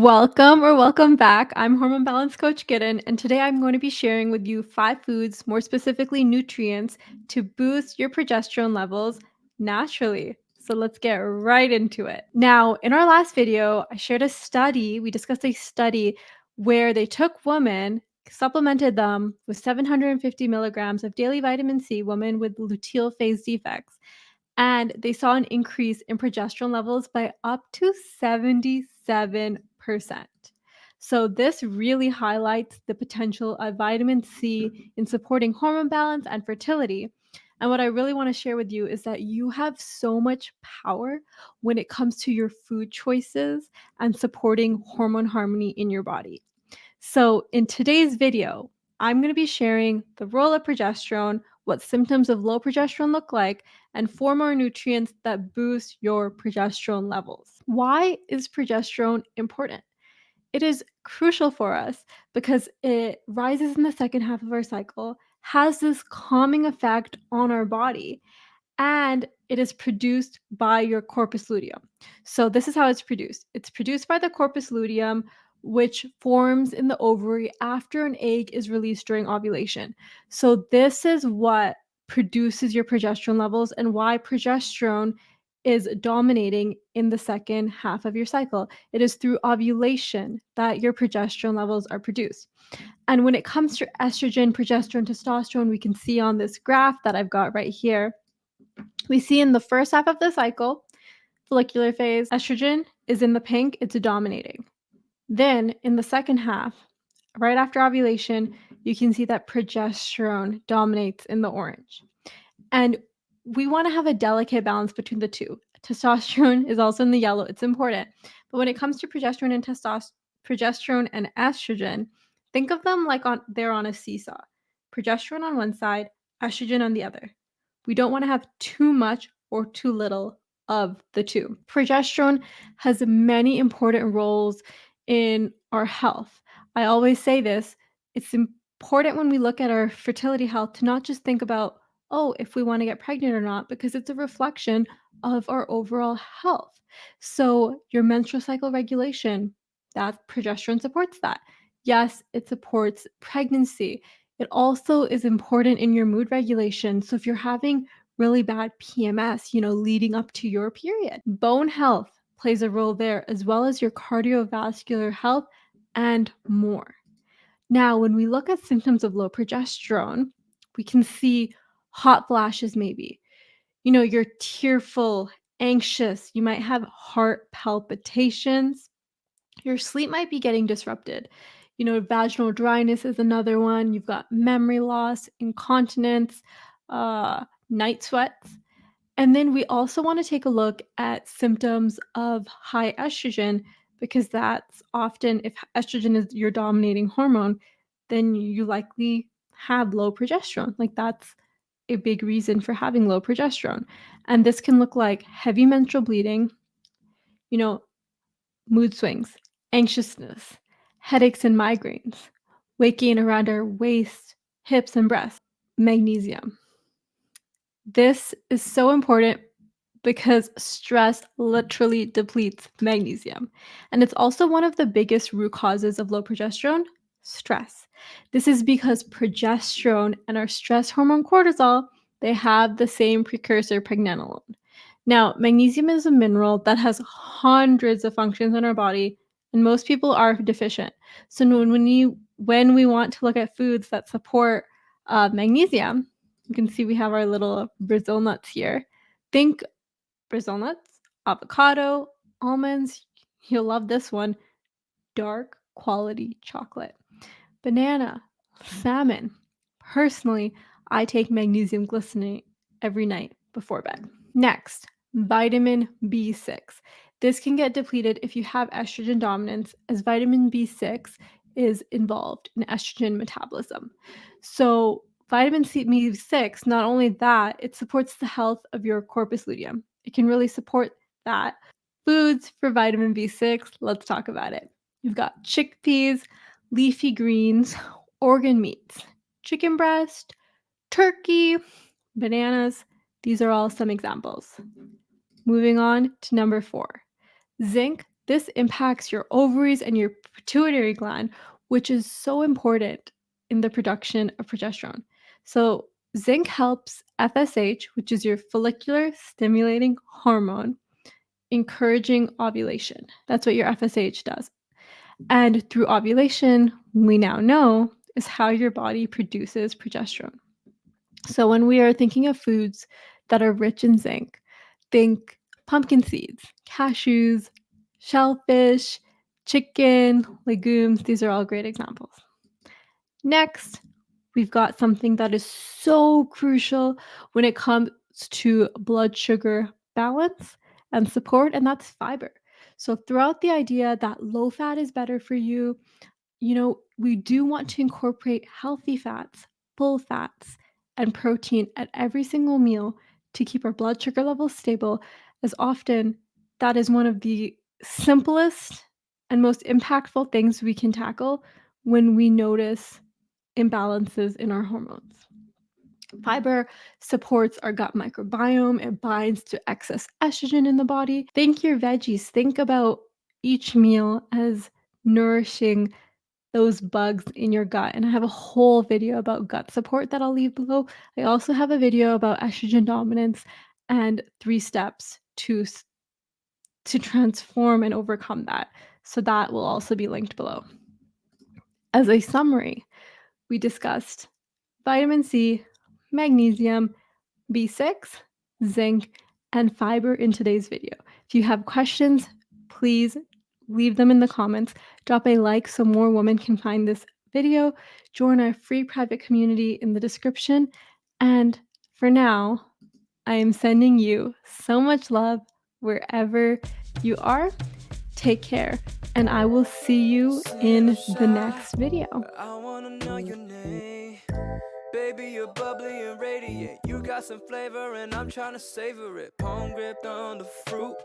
Welcome back. I'm Hormone Balance Coach Kiran, and today I'm going to be sharing with you 5 foods, more specifically nutrients, to boost your progesterone levels naturally. So let's get right into it. Now, in our last video, I shared a study. We discussed a study where they took women, supplemented them with 750 milligrams of daily vitamin C, women with luteal phase defects, and they saw an increase in progesterone levels by up to 77%. So, this really highlights the potential of vitamin C in supporting hormone balance and fertility. And what I really want to share with you is that you have so much power when it comes to your food choices and supporting hormone harmony in your body. So, in today's video, I'm going to be sharing the role of progesterone, what symptoms of low progesterone look like, and 4 more nutrients that boost your progesterone levels. Why is progesterone important? It is crucial for us because it rises in the second half of our cycle, has this calming effect on our body, and it is produced by your corpus luteum. So this is how it's produced. It's produced by the corpus luteum, which forms in the ovary after an egg is released during ovulation. So this is what produces your progesterone levels and why progesterone is dominating in the second half of your cycle. It is through ovulation that your progesterone levels are produced. And when it comes to estrogen, progesterone, testosterone, we can see on this graph that I've got right here, we see in the first half of the cycle, follicular phase, estrogen is in the pink, it's dominating. Then in the second half, right after ovulation, you can see that progesterone dominates in the orange. And we want to have a delicate balance between the two. Testosterone is also in the yellow, it's important. But when it comes to progesterone and estrogen, think of them like they're on a seesaw. Progesterone on one side, estrogen on the other. We don't want to have too much or too little of the two. Progesterone has many important roles in our health. I always say this, it's important when we look at our fertility health to not just think about, oh, if we want to get pregnant or not, because it's a reflection of our overall health. So, your menstrual cycle regulation, that progesterone supports that. Yes, it supports pregnancy. It also is important in your mood regulation. So, if you're having really bad PMS, leading up to your period, bone health plays a role there, as well as your cardiovascular health and more. Now, when we look at symptoms of low progesterone, we can see hot flashes, maybe. You're tearful, anxious, you might have heart palpitations, your sleep might be getting disrupted. Vaginal dryness is another one. You've got memory loss, incontinence, night sweats. And then we also want to take a look at symptoms of high estrogen because that's often, if estrogen is your dominating hormone, then you likely have low progesterone. Like that's a big reason for having low progesterone. And this can look like heavy menstrual bleeding, you know, mood swings, anxiousness, headaches and migraines, waking around our waist, hips, and breasts. Magnesium. This is so important because stress literally depletes magnesium. And it's also one of the biggest root causes of low progesterone, stress. This is because progesterone and our stress hormone cortisol, they have the same precursor pregnenolone. Now, magnesium is a mineral that has hundreds of functions in our body, and most people are deficient. So when we want to look at foods that support magnesium, you can see we have our little Brazil nuts here. Think Brazil nuts, avocado, almonds. You'll love this one. Dark quality chocolate. Banana, salmon. Personally, I take magnesium glycinate every night before bed. Next, vitamin B6. This can get depleted if you have estrogen dominance, as vitamin B6 is involved in estrogen metabolism. So, vitamin B6, not only that, it supports the health of your corpus luteum. It can really support that. Foods for vitamin B6, let's talk about it. You've got chickpeas, leafy greens, organ meats, chicken breast, turkey, bananas. These are all some examples. Moving on to number 4. Zinc, This impacts your ovaries and your pituitary gland, which is so important in the production of progesterone. So, zinc helps FSH, which is your follicular stimulating hormone, encouraging ovulation. That's what your FSH does. And through ovulation, we now know is how your body produces progesterone. So when we are thinking of foods that are rich in zinc, think pumpkin seeds, cashews, shellfish, chicken, legumes. These are all great examples. Next, we've got something that is so crucial when it comes to blood sugar balance and support, and that's fiber. So, throughout the idea that low fat is better for you, we do want to incorporate healthy fats, full fats, and protein at every single meal to keep our blood sugar levels stable, as often that is one of the simplest and most impactful things we can tackle when we notice imbalances in our hormones. Fiber supports our gut microbiome, it binds to excess estrogen in the body. Think your veggies, think about each meal as nourishing those bugs in your gut. And I have a whole video about gut support that I'll leave below. I also have a video about estrogen dominance and 3 steps to transform and overcome that. So that will also be linked below. As a summary, we discussed vitamin C, magnesium, B6, zinc, and fiber in today's video. If you have questions, please leave them in the comments. Drop a like so more women can find this video. Join our free private community in the description. And for now, I am sending you so much love wherever you are. Take care, and I will see you in the next video. I wanna know your name. Baby, you're bubbly and radiant. You got some flavor and I'm tryna savor it. Palm gripped on the fruit.